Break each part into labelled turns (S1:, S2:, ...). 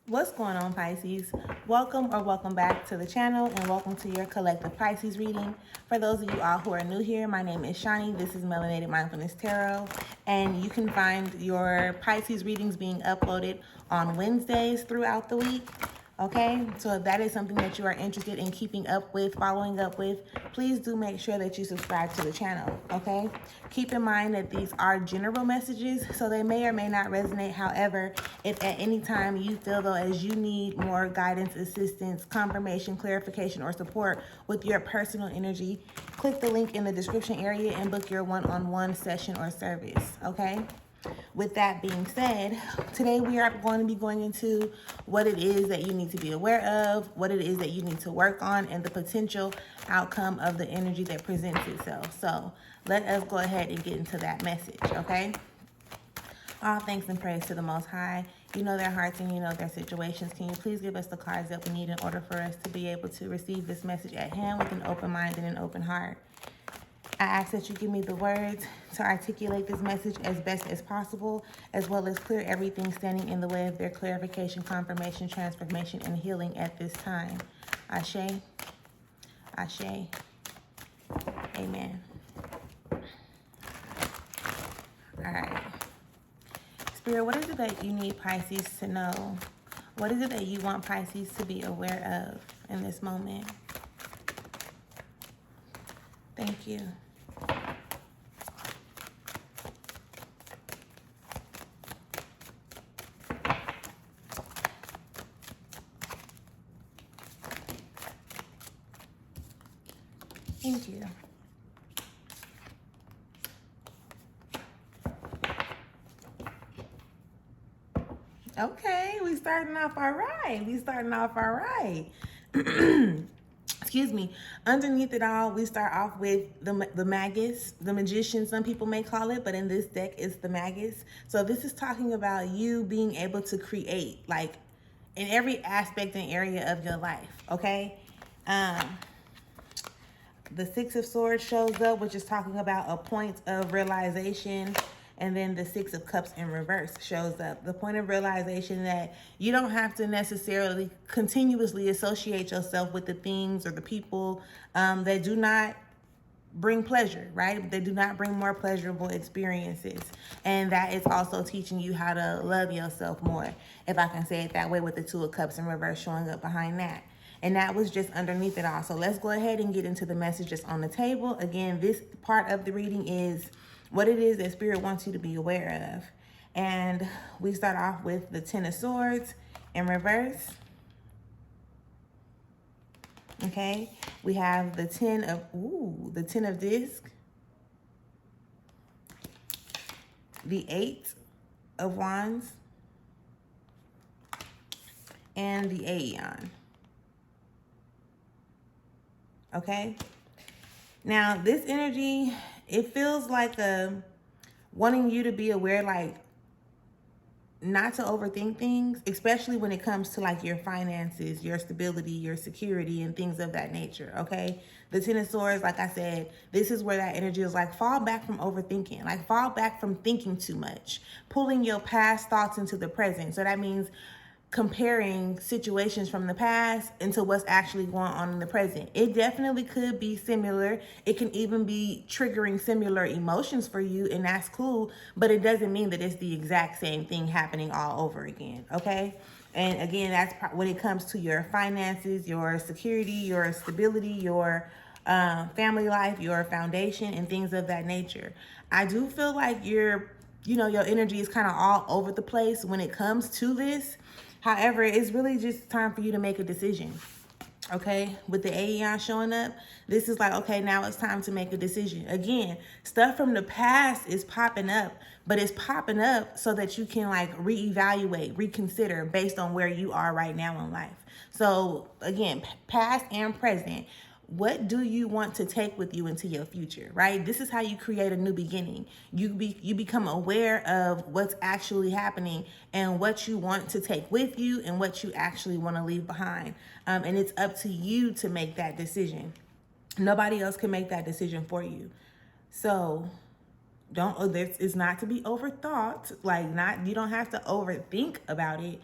S1: What's going on, Pisces? Welcome back to the channel, and welcome to your collective Pisces reading. For those of you all who are new here, my name is Shani. This is Melanated Mindfulness Tarot, and you can find your Pisces readings being uploaded on Wednesdays throughout the week. Okay, so if that is something that you are interested in keeping up with, following up with, please do make sure that you subscribe to the channel, okay? Keep in mind that these are general messages, so they may or may not resonate. However, if at any time you feel though as you need more guidance, assistance, confirmation, clarification, or support with your personal energy, click the link in the description area and book your one-on-one session or service, okay? With that being said, today we are going to be going into what it is that you need to be aware of, what it is that you need to work on, and the potential outcome of the energy that presents itself. So let us go ahead and get into that message, okay? All thanks and praise to the Most High. You know their hearts and you know their situations. Can you please give us the cards that we need in order for us to be able to receive this message at hand with an open mind and an open heart? I ask that you give me the words to articulate this message as best as possible, as well as clear everything standing in the way of their clarification, confirmation, transformation, and healing at this time. Ashe, Ashe, Amen. All right. Spirit, what is it that you need Pisces to know? What is it that you want Pisces to be aware of in this moment? Thank you. Thank you. Okay, we starting off all right. Excuse me. Underneath it all, we start off with the magus, the magician, some people may call it, but in this deck, it's the magus. So this is talking about you being able to create, like, in every aspect and area of your life, okay? The Six of Swords shows up, which is talking about a point of realization. And then the Six of Cups in reverse shows up. The point of realization that you don't have to necessarily continuously associate yourself with the things or the people that do not bring pleasure, right? They do not bring more pleasurable experiences. And that is also teaching you how to love yourself more, if I can say it that way, with the Two of Cups in reverse showing up behind that. And that was just underneath it all. So let's go ahead and get into the messages on the table. Again, this part of the reading is what it is that Spirit wants you to be aware of. And we start off with the Ten of Swords in reverse. Okay, we have the Ten of Disc, the Eight of Wands, and the Aeon. Okay, now this energy, it feels like wanting you to be aware, like, not to overthink things, especially when it comes to like your finances, your stability, your security, and things of that nature, okay? The Ten of Swords, like I said, this is where that energy is like, fall back from overthinking, like fall back from thinking too much, pulling your past thoughts into the present. So that means comparing situations from the past into what's actually going on in the present. It definitely could be similar. It can even be triggering similar emotions for you, and that's cool, but it doesn't mean that it's the exact same thing happening all over again, okay? And again, that's when it comes to your finances, your security, your stability, your family life, your foundation, and things of that nature. I do feel like your energy is kind of all over the place when it comes to this. However, it's really just time for you to make a decision, okay? With the Aeon showing up, this is like, okay, now it's time to make a decision. Again, stuff from the past is popping up, but it's popping up so that you can like reevaluate, reconsider based on where you are right now in life. So again, past and present. What do you want to take with you into your future, right? This is how you create a new beginning. You become aware of what's actually happening and what you want to take with you and what you actually want to leave behind. And it's up to you to make that decision. Nobody else can make that decision for you. So this is not to be overthought. Like, you don't have to overthink about it,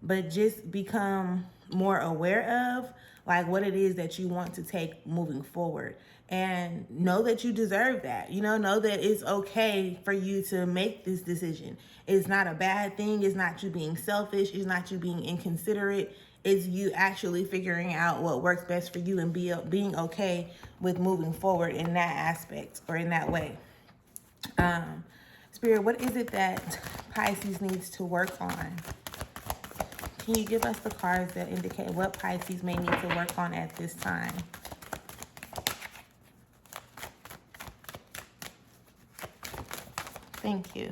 S1: but just become more aware of like what it is that you want to take moving forward, and know that you deserve that. Know that it's okay for you to make this decision. It's not a bad thing. It's not you being selfish. It's not you being inconsiderate. It's you actually figuring out what works best for you and being okay with moving forward in that aspect or in that way. Spirit, what is it that Pisces needs to work on? Can you give us the cards that indicate what Pisces may need to work on at this time? Thank you.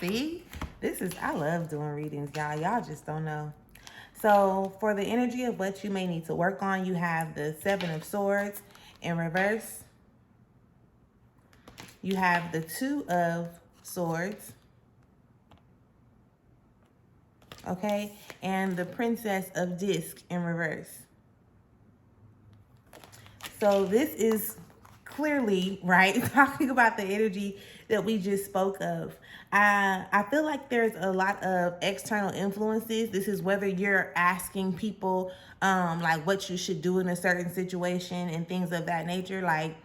S1: See, I love doing readings, y'all. Y'all just don't know. So for the energy of what you may need to work on, you have the Seven of Swords in reverse. You have the Two of Swords. Okay, and the Princess of Disc in reverse. So this is clearly, right, talking about the energy that we just spoke of. I feel like there's a lot of external influences. This is whether you're asking people like what you should do in a certain situation and things of that nature. Like,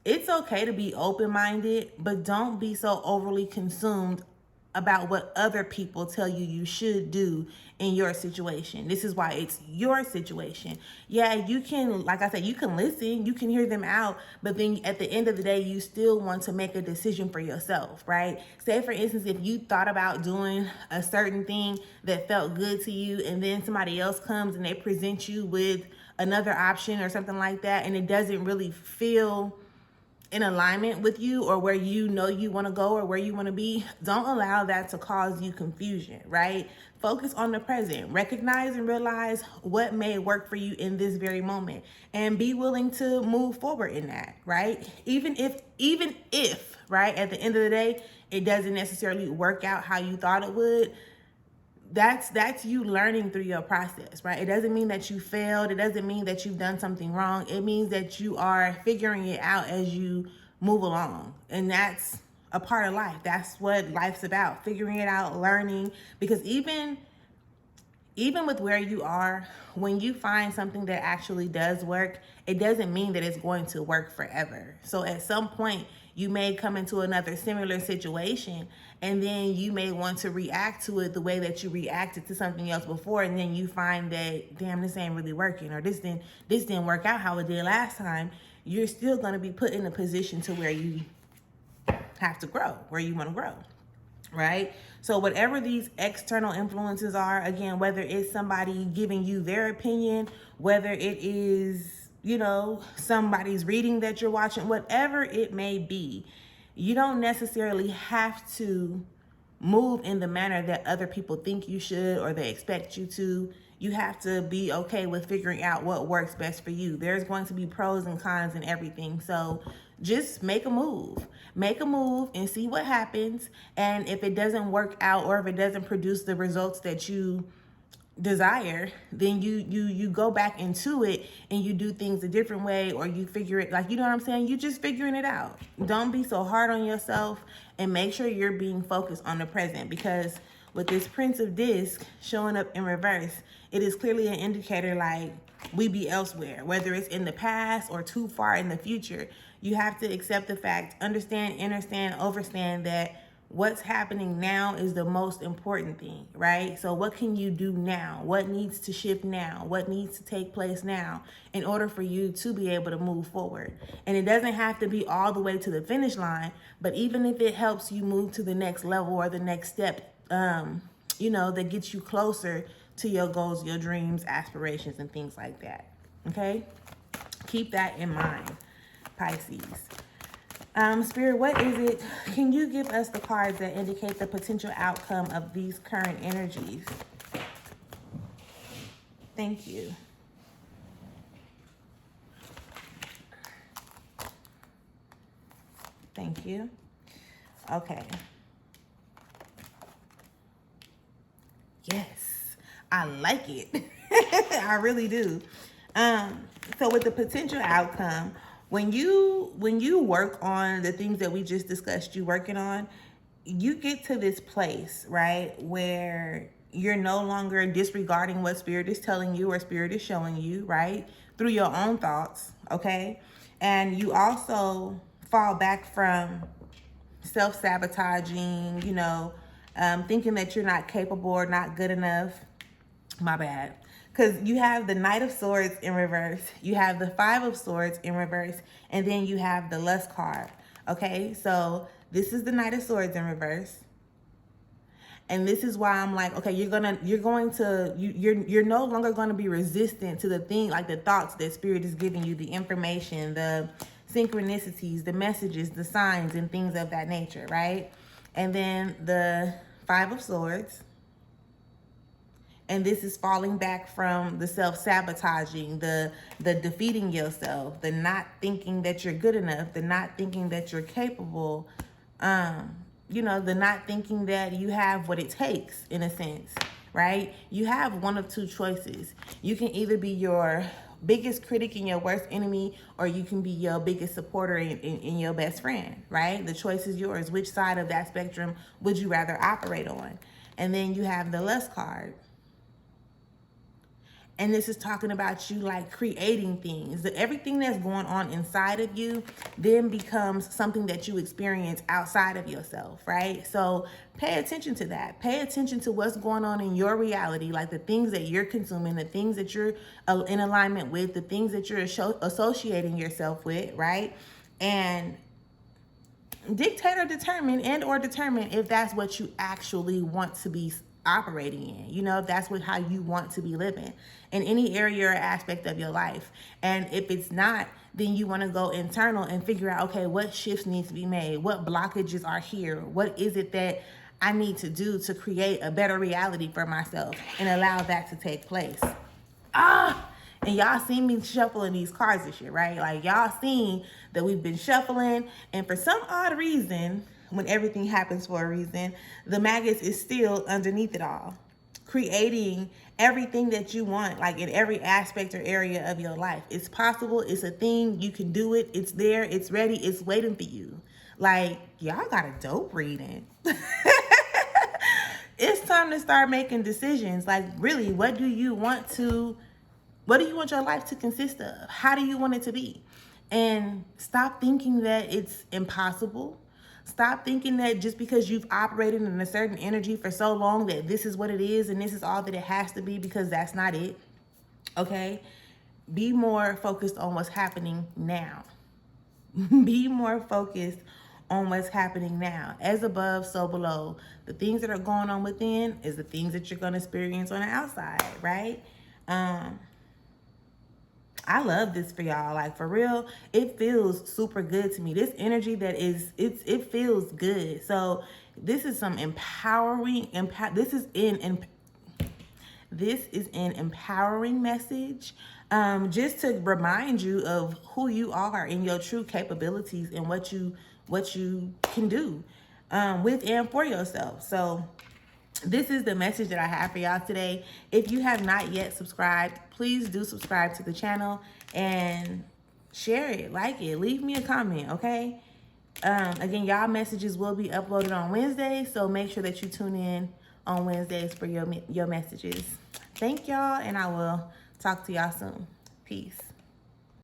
S1: it's okay to be open-minded, but don't be so overly consumed about what other people tell you should do in your situation. This is why it's your situation. Yeah, you can, like I said, you can listen, you can hear them out, but then at the end of the day, you still want to make a decision for yourself, right? Say, for instance, if you thought about doing a certain thing that felt good to you, and then somebody else comes and they present you with another option or something like that, and it doesn't really feel in alignment with you or where you want to go or where you want to be, don't allow that to cause you confusion, right? Focus on the present. Recognize and realize what may work for you in this very moment, and be willing to move forward in that, right? Even if, right, at the end of the day, it doesn't necessarily work out how you thought it would, that's you learning through your process, right? It doesn't mean that you failed. It doesn't mean that you've done something wrong. It means that you are figuring it out as you move along. And that's a part of life. That's what life's about, figuring it out, learning. Because even with where you are, when you find something that actually does work, it doesn't mean that it's going to work forever. So at some point, you may come into another similar situation, and then you may want to react to it the way that you reacted to something else before, and then you find that, damn, this ain't really working, or this didn't work out how it did last time. You're still going to be put in a position to where you have to grow, where you want to grow, right? So whatever these external influences are, again, whether it's somebody giving you their opinion, whether it is, somebody's reading that you're watching, whatever it may be, you don't necessarily have to move in the manner that other people think you should or they expect you to. You have to be okay with figuring out what works best for you. There's going to be pros and cons and everything. So just make a move and see what happens. And if it doesn't work out, or if it doesn't produce the results that you desire, then you go back into it and you do things a different way, or you figure it, like, you know what I'm saying? You just figuring it out. Don't be so hard on yourself, and make sure you're being focused on the present, because with this Prince of Disc showing up in reverse, it is clearly an indicator like we be elsewhere, whether it's in the past or too far in the future. You have to accept the fact, understand, overstand that what's happening now is the most important thing, right? So what can you do now? What needs to shift now? What needs to take place now in order for you to be able to move forward? And it doesn't have to be all the way to the finish line, but even if it helps you move to the next level or the next step, that gets you closer to your goals, your dreams, aspirations, and things like that, okay? Keep that in mind, Pisces. Spirit, what is it? Can you give us the cards that indicate the potential outcome of these current energies? Thank you. Thank you. Okay. Yes, I like it. I really do. So with the potential outcome, when you work on the things that we just discussed you working on, you get to this place, right, where you're no longer disregarding what spirit is telling you or spirit is showing you, right, through your own thoughts, okay? And you also fall back from self-sabotaging, thinking that you're not capable or not good enough. My bad. Because you have the Knight of Swords in reverse, you have the Five of Swords in reverse, and then you have the Lust card. Okay, so this is the Knight of Swords in reverse. And this is why I'm like, okay, you're no longer going to be resistant to the thing, like the thoughts that spirit is giving you, the information, the synchronicities, the messages, the signs, and things of that nature, right? And then the Five of Swords. And this is falling back from the self-sabotaging, the defeating yourself, the not thinking that you're good enough, the not thinking that you're capable, the not thinking that you have what it takes, in a sense, right? You have one of two choices. You can either be your biggest critic and your worst enemy, or you can be your biggest supporter and your best friend, right? The choice is yours. Which side of that spectrum would you rather operate on? And then you have the Lust card. And this is talking about you like creating things. That everything that's going on inside of you then becomes something that you experience outside of yourself, right? So pay attention to that. Pay attention to what's going on in your reality, like the things that you're consuming, the things that you're in alignment with, the things that you're associating yourself with, right? And dictate or determine if that's what you actually want to be operating in, if that's how you want to be living in any area or aspect of your life. And if it's not, then you want to go internal and figure out, okay, what shifts need to be made? What blockages are here? What is it that I need to do to create a better reality for myself and allow that to take place? And y'all seen me shuffling these cards this year, right? Like, y'all seen that we've been shuffling, and for some odd reason, when everything happens for a reason, the maggots is still underneath it all, creating everything that you want, like in every aspect or area of your life. It's possible. It's a thing. You can do it. It's there. It's ready. It's waiting for you. Like, y'all got a dope reading. It's time to start making decisions. Like, really, what do you want your life to consist of? How do you want it to be? And stop thinking that it's impossible. Stop thinking that just because you've operated in a certain energy for so long that this is what it is and this is all that it has to be, because that's not it. Okay? Be more focused on what's happening now. Be more focused on what's happening now. As above, so below. The things that are going on within is the things that you're going to experience on the outside, right? I love this for y'all. Like, for real, it feels super good to me. This energy it feels good. So this is some empowering, this is an empowering message. Just to remind you of who you are and your true capabilities and what you can do with and for yourself. So this is the message that I have for y'all today. If you have not yet subscribed, please do subscribe to the channel and share it, like it, leave me a comment, okay? Again, y'all messages will be uploaded on Wednesday, so make sure that you tune in on Wednesdays for your messages. Thank y'all, and I will talk to y'all soon. Peace.